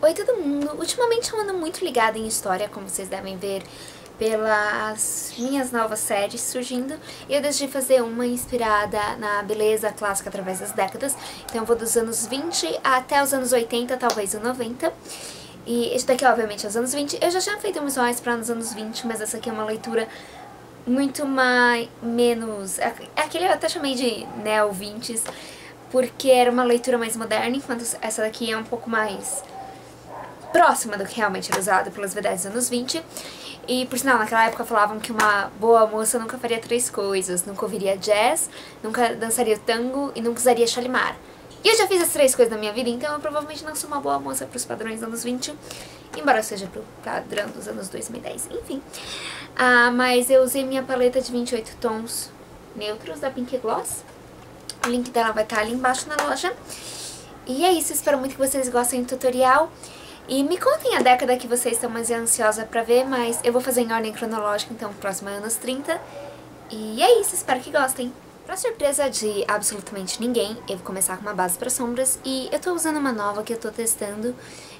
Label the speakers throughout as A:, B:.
A: Oi todo mundo! Ultimamente eu ando muito ligada em história, como vocês devem ver pelas minhas novas séries surgindo, e eu decidi fazer uma inspirada na beleza clássica através das décadas. Então eu vou dos anos 20 até os anos 80, talvez o 90. E esse daqui obviamente é os anos 20. Eu já tinha feito uns mais para nos anos 20, mas essa aqui é uma leitura muito menos... É aquele eu até chamei de neo-20s, porque era uma leitura mais moderna, enquanto essa daqui é um pouco mais próxima do que realmente era usado pelas vedets dos anos 20. E, por sinal, naquela época falavam que uma boa moça nunca faria três coisas: nunca ouviria jazz, nunca dançaria tango e nunca usaria Shalimar. E eu já fiz as três coisas na minha vida, então eu provavelmente não sou uma boa moça para os padrões dos anos 20, embora eu seja pro padrão dos anos 2010, enfim. Mas eu usei minha paleta de 28 tons neutros da Pink Gloss. O link dela vai estar ali embaixo na loja. E é isso, espero muito que vocês gostem do tutorial. E me contem a década que vocês estão mais ansiosa pra ver, mas eu vou fazer em ordem cronológica, então próximo é anos 30. E é isso, espero que gostem. Pra surpresa de absolutamente ninguém, eu vou começar com uma base para sombras e eu tô usando uma nova que eu tô testando.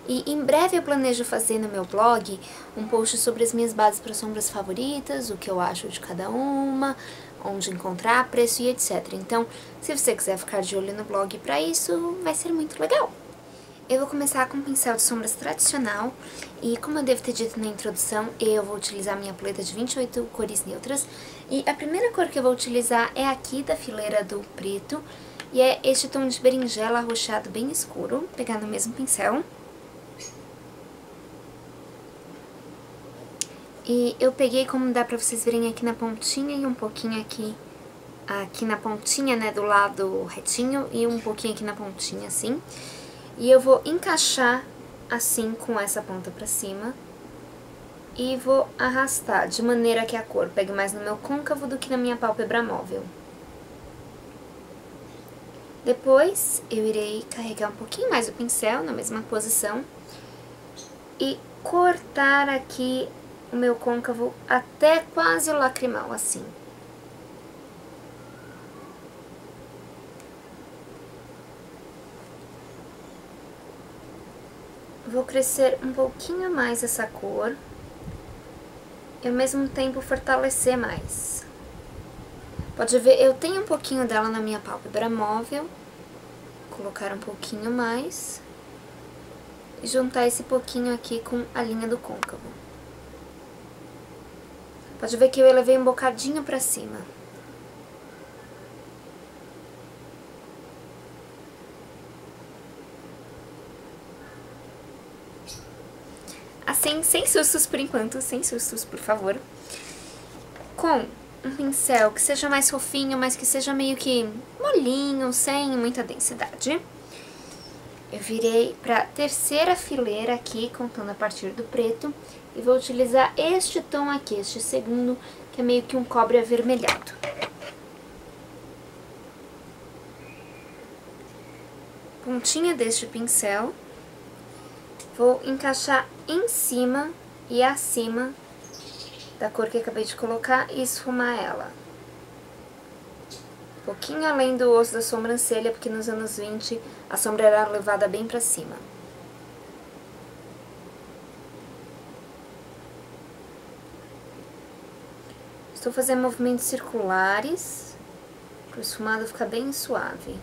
A: E em breve eu planejo fazer no meu blog um post sobre as minhas bases para sombras favoritas, o que eu acho de cada uma, onde encontrar, preço e etc. Então, se você quiser ficar de olho no blog pra isso, vai ser muito legal. Eu vou começar com um pincel de sombras tradicional e, como eu devo ter dito na introdução, eu vou utilizar minha paleta de 28 cores neutras. E a primeira cor que eu vou utilizar é aqui da fileira do preto e é este tom de berinjela arroxeado bem escuro. Vou pegar no mesmo pincel. E eu peguei, como dá pra vocês verem, aqui na pontinha e um pouquinho aqui na pontinha, né, do lado retinho e um pouquinho aqui na pontinha, assim. E eu vou encaixar assim com essa ponta pra cima e vou arrastar de maneira que a cor pegue mais no meu côncavo do que na minha pálpebra móvel. Depois eu irei carregar um pouquinho mais o pincel na mesma posição e cortar aqui o meu côncavo até quase o lacrimal, assim. Vou crescer um pouquinho mais essa cor e ao mesmo tempo fortalecer mais. Pode ver, eu tenho um pouquinho dela na minha pálpebra móvel. Vou colocar um pouquinho mais e juntar esse pouquinho aqui com a linha do côncavo. Pode ver que eu elevei um bocadinho pra cima. Assim, sem sustos por enquanto, sem sustos, por favor. Com um pincel que seja mais fofinho, mas que seja meio que molinho, sem muita densidade. Eu virei pra terceira fileira aqui, contando a partir do preto, e vou utilizar este tom aqui, este segundo, que é meio que um cobre avermelhado. Pontinha deste pincel. Vou encaixar em cima e acima da cor que eu acabei de colocar e esfumar ela. Um pouquinho além do osso da sobrancelha, porque nos anos 20 a sombra era levada bem pra cima. Estou fazendo movimentos circulares, para o esfumado ficar bem suave.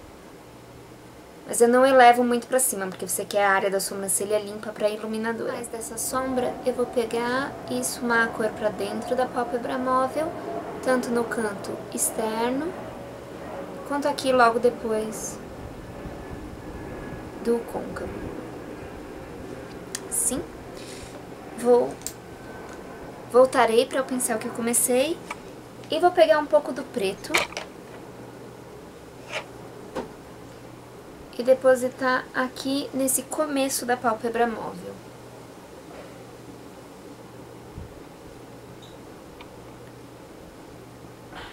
A: Mas eu não elevo muito pra cima, porque você quer a área da sobrancelha limpa pra iluminadora. Mas dessa sombra eu vou pegar e esfumar a cor pra dentro da pálpebra móvel, tanto no canto externo, quanto aqui logo depois do côncavo. Assim. Voltarei para o pincel que eu comecei e vou pegar um pouco do preto e depositar aqui nesse começo da pálpebra móvel.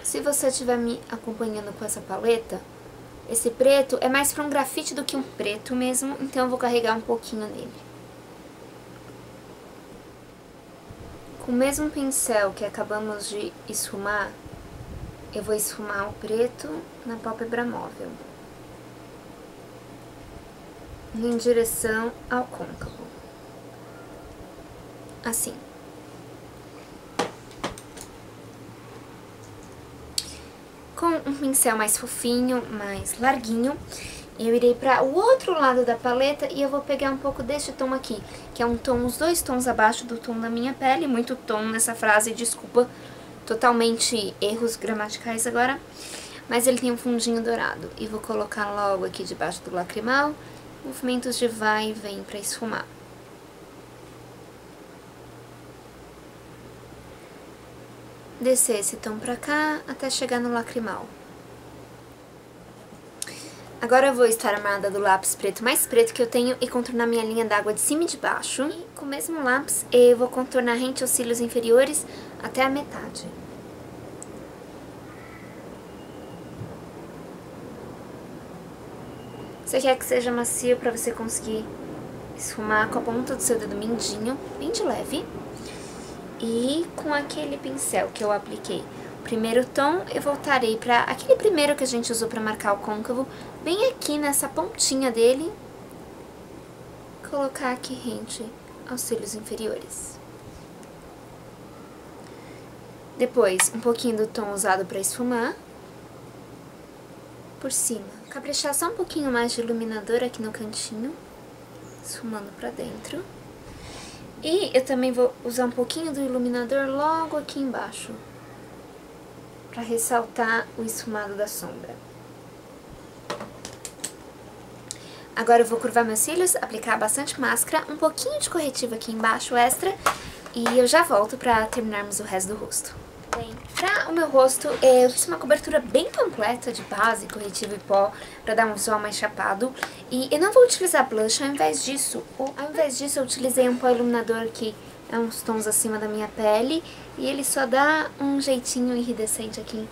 A: Se você estiver me acompanhando com essa paleta, esse preto é mais para um grafite do que um preto mesmo, então eu vou carregar um pouquinho nele. Com o mesmo pincel que acabamos de esfumar, eu vou esfumar o preto na pálpebra móvel, em direção ao côncavo. assim. Com um pincel mais fofinho, mais larguinho, eu irei para o outro lado da paleta e eu vou pegar um pouco deste tom aqui, que é um tom, uns 2 tons abaixo do tom da minha pele, muito tom nessa frase, desculpa, totalmente erros gramaticais agora, mas ele tem um fundinho dourado. E vou colocar logo aqui debaixo do lacrimal, movimentos de vai e vem para esfumar. Descer esse tom pra cá até chegar no lacrimal. Agora eu vou estar armada do lápis preto mais preto que eu tenho e contornar minha linha d'água de cima e de baixo. E com o mesmo lápis eu vou contornar rente aos cílios inferiores até a metade. Você quer que seja macio para você conseguir esfumar com a ponta do seu dedo mindinho, bem de leve. E com aquele pincel que eu apliquei o primeiro tom, eu voltarei para aquele primeiro que a gente usou para marcar o côncavo, bem aqui nessa pontinha dele, colocar aqui rente aos cílios inferiores. Depois, um pouquinho do tom usado para esfumar, por cima. Caprichar só um pouquinho mais de iluminador aqui no cantinho, esfumando para dentro. E eu também vou usar um pouquinho do iluminador logo aqui embaixo, para ressaltar o esfumado da sombra. Agora eu vou curvar meus cílios, aplicar bastante máscara, um pouquinho de corretivo aqui embaixo extra, e eu já volto para terminarmos o resto do rosto. Bem, para o meu rosto, eu fiz uma cobertura bem completa de base, corretivo e pó, para dar um visual mais chapado. E eu não vou utilizar blush, ao invés disso eu utilizei um pó iluminador que é uns tons acima da minha pele, e ele só dá um jeitinho iridescente aqui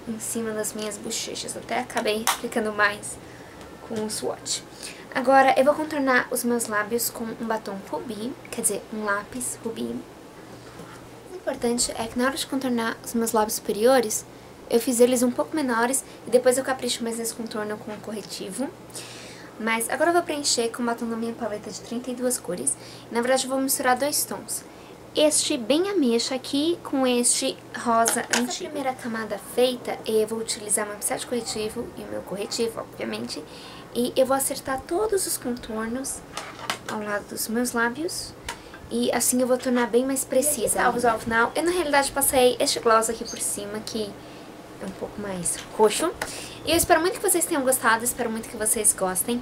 A: em cima das minhas bochechas. Até acabei aplicando mais com o swatch. Agora eu vou contornar os meus lábios com um batom rubi, quer dizer, um lápis rubi. O importante é que na hora de contornar os meus lábios superiores, eu fiz eles um pouco menores e depois eu capricho mais nesse contorno com o corretivo. Mas agora eu vou preencher com o batom da minha paleta de 32 cores. Na verdade eu vou misturar 2 tons. Este bem ameixa aqui com este rosa antigo. Essa primeira camada feita, eu vou utilizar meu pincel de corretivo e o meu corretivo, obviamente. E eu vou acertar todos os contornos ao lado dos meus lábios. E assim eu vou tornar bem mais precisa. Ao visual final, eu na realidade passei este gloss aqui por cima, que é um pouco mais roxo. E eu espero muito que vocês tenham gostado, espero muito que vocês gostem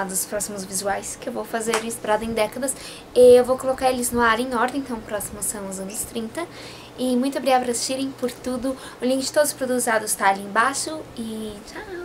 A: dos próximos visuais que eu vou fazer inspirado em décadas. Eu vou colocar eles no ar em ordem, então o próximo são os anos 30. E muito obrigada por assistirem, por tudo. O link de todos os produtos usados está ali embaixo e tchau!